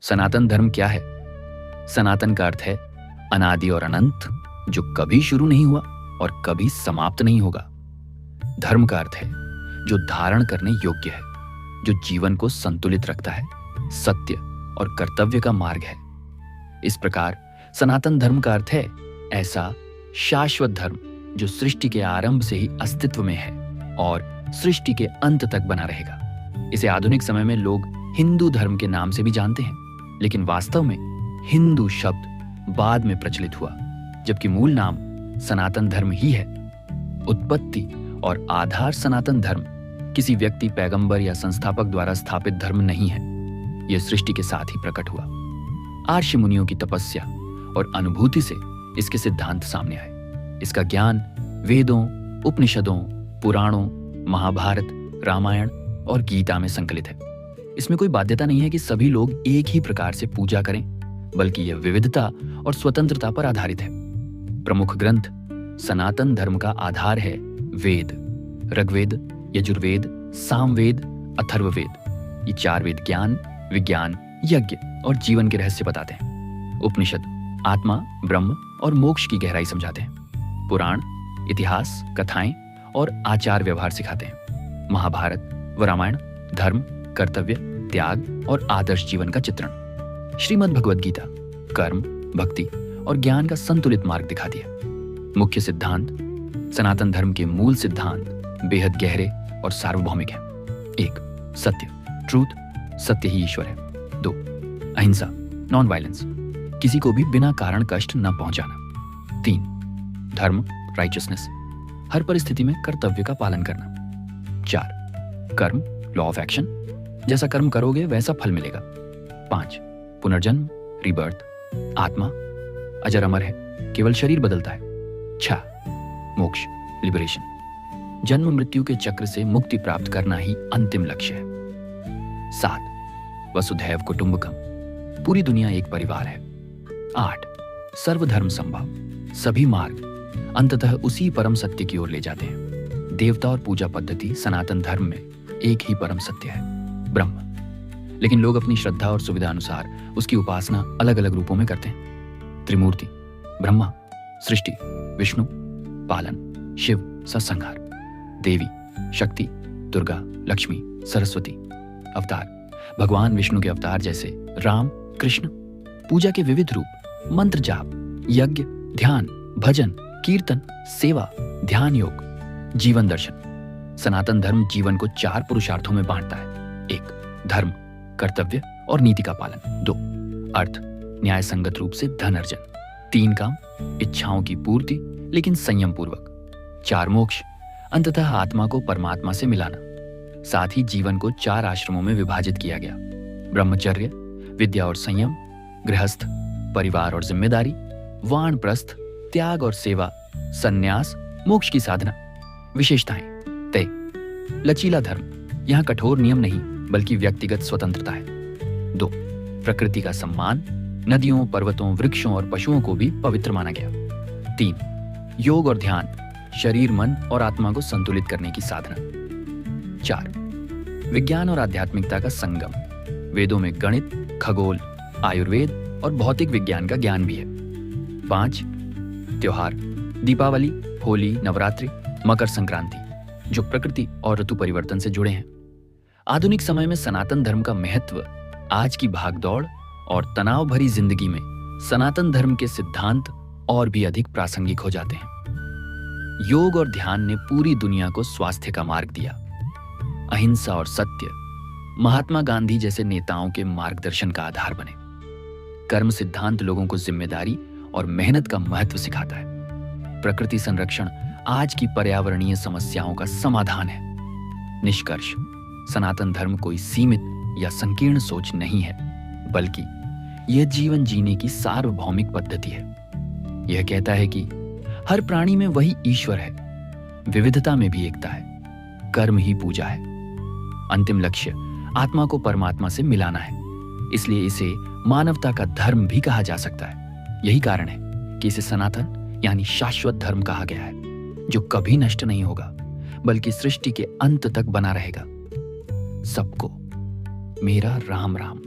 सनातन धर्म क्या है? सनातन का अर्थ है अनादि और अनंत, जो कभी शुरू नहीं हुआ और कभी समाप्त नहीं होगा। धर्म का अर्थ है जो धारण करने योग्य है, जो जीवन को संतुलित रखता है, सत्य और कर्तव्य का मार्ग है। इस प्रकार सनातन धर्म का अर्थ है ऐसा शाश्वत धर्म जो सृष्टि के आरंभ से ही अस्तित्व में है और सृष्टि के अंत तक बना रहेगा। इसे आधुनिक समय में लोग हिंदू धर्म के नाम से भी जानते हैं, लेकिन वास्तव में हिंदू शब्द बाद में प्रचलित हुआ, जबकि मूल नाम सनातन धर्म ही है। उत्पत्ति और आधार सनातन धर्म किसी व्यक्ति, पैगंबर या संस्थापक द्वारा स्थापित धर्म नहीं है। यह सृष्टि के साथ ही प्रकट हुआ। आर्षि मुनियों की तपस्या और अनुभूति से इसके सिद्धांत सामने आए। इसका ज्ञान वेदों, उपनिषदों, पुराणों, महाभारत, रामायण और गीता में संकलित है। इसमें कोई बाध्यता नहीं है कि सभी लोग एक ही प्रकार से पूजा करें, बल्कि यह विविधता और स्वतंत्रता पर आधारित है। प्रमुख ग्रंथ सनातन धर्म का आधार है वेद, ऋग्वेद, यजुर्वेद, सामवेद, अथर्ववेद। ये चार वेद ज्ञान, विज्ञान, यज्ञ और जीवन के रहस्य बताते हैं। उपनिषद आत्मा, ब्रह्म और मोक्ष की गहराई समझाते हैं। पुराण इतिहास, कथाएं और आचार व्यवहार सिखाते हैं। महाभारत व रामायण धर्म, कर्तव्य, त्याग और आदर्श जीवन का चित्रण। श्रीमद् भगवद गीता कर्म, भक्ति और ज्ञान का संतुलित मार्ग दिखाती है। मुख्य सिद्धांत सनातन धर्म के मूल सिद्धांत बेहद गहरे और सार्वभौमिक हैं। 1. सत्य, ट्रूथ, सत्य ही ईश्वर है। 2. अहिंसा, नॉन वायलेंस, किसी को भी बिना कारण कष्ट न पहुंचाना। 3. धर्म, राइचियसनेस, हर परिस्थिति में कर्तव्य का पालन करना। 4. कर्म, लॉ ऑफ एक्शन, जैसा कर्म करोगे वैसा फल मिलेगा। 5. पुनर्जन्म, रीबर्थ, आत्मा अजर अमर है, केवल शरीर बदलता है। 6. मोक्ष, लिबरेशन, जन्म मृत्यु के चक्र से मुक्ति प्राप्त करना ही अंतिम लक्ष्य है। 7. वसुधैव कुटुंबकम, पूरी दुनिया एक परिवार है। 8. सर्वधर्म संभव, सभी मार्ग अंततः उसी परम सत्य की ओर ले जाते हैं। देवता और पूजा पद्धति सनातन धर्म में एक ही परम सत्य है, ब्रह्म। लेकिन लोग अपनी श्रद्धा और सुविधा अनुसार उसकी उपासना अलग अलग रूपों में करते हैं। त्रिमूर्ति, ब्रह्मा सृष्टि, विष्णु पालन, शिव सत्संहार, देवी शक्ति, दुर्गा, लक्ष्मी, सरस्वती। अवतार भगवान विष्णु के अवतार जैसे राम, कृष्ण। पूजा के विविध रूप मंत्र जाप, यज्ञ, ध्यान, भजन, कीर्तन, सेवा, ध्यान योग। जीवन दर्शन सनातन धर्म जीवन को 4 पुरुषार्थों में बांटता है। 1. धर्म, कर्तव्य और नीति का पालन। 2. अर्थ, न्याय संगत रूप से धन अर्जन। 3. काम, इच्छाओं की पूर्ति लेकिन संयम पूर्वक। 4. मोक्ष, अंततः आत्मा को परमात्मा से मिलाना। साथ ही जीवन को 4 आश्रमों में विभाजित किया गया। ब्रह्मचर्य, विद्या और संयम, गृहस्थ, परिवार और जिम्मेदारी, वानप्रस्थ, त्याग और सेवा, संन्यास, मोक्ष की साधना। विशेषताएं तय, लचीला धर्म, यहाँ कठोर नियम नहीं बल्कि व्यक्तिगत स्वतंत्रता है। 2. प्रकृति का सम्मान, नदियों, पर्वतों, वृक्षों और पशुओं को भी पवित्र माना गया। 3. योग और ध्यान, शरीर, मन और आत्मा को संतुलित करने की साधना। 4. विज्ञान और आध्यात्मिकता का संगम, वेदों में गणित, खगोल, आयुर्वेद और भौतिक विज्ञान का ज्ञान भी है। 5. त्योहार, दीपावली, होली, नवरात्रि, मकर संक्रांति, जो प्रकृति और ऋतु परिवर्तन से जुड़े हैं। आधुनिक समय में सनातन धर्म का महत्व आज की भागदौड़ और तनाव भरी जिंदगी में सनातन धर्म के सिद्धांत और भी अधिक प्रासंगिक हो जाते हैं। योग और ध्यान ने पूरी दुनिया को स्वास्थ्य का मार्ग दिया। अहिंसा और सत्य महात्मा गांधी जैसे नेताओं के मार्गदर्शन का आधार बने। कर्म सिद्धांत लोगों को जिम्मेदारी और मेहनत का महत्व सिखाता है। प्रकृति संरक्षण आज की पर्यावरणीय समस्याओं का समाधान है। निष्कर्ष, सनातन धर्म कोई सीमित या संकीर्ण सोच नहीं है, बल्कि यह जीवन जीने की सार्वभौमिक पद्धति है। यह कहता है कि हर प्राणी में वही ईश्वर है, विविधता में भी एकता है, कर्म ही पूजा है। अंतिम लक्ष्य आत्मा को परमात्मा से मिलाना है, इसलिए इसे मानवता का धर्म भी कहा जा सकता है। यही कारण है कि इसे सनातन यानी शाश्वत धर्म कहा गया है, जो कभी नष्ट नहीं होगा बल्कि सृष्टि के अंत तक बना रहेगा। सबको मेरा राम राम।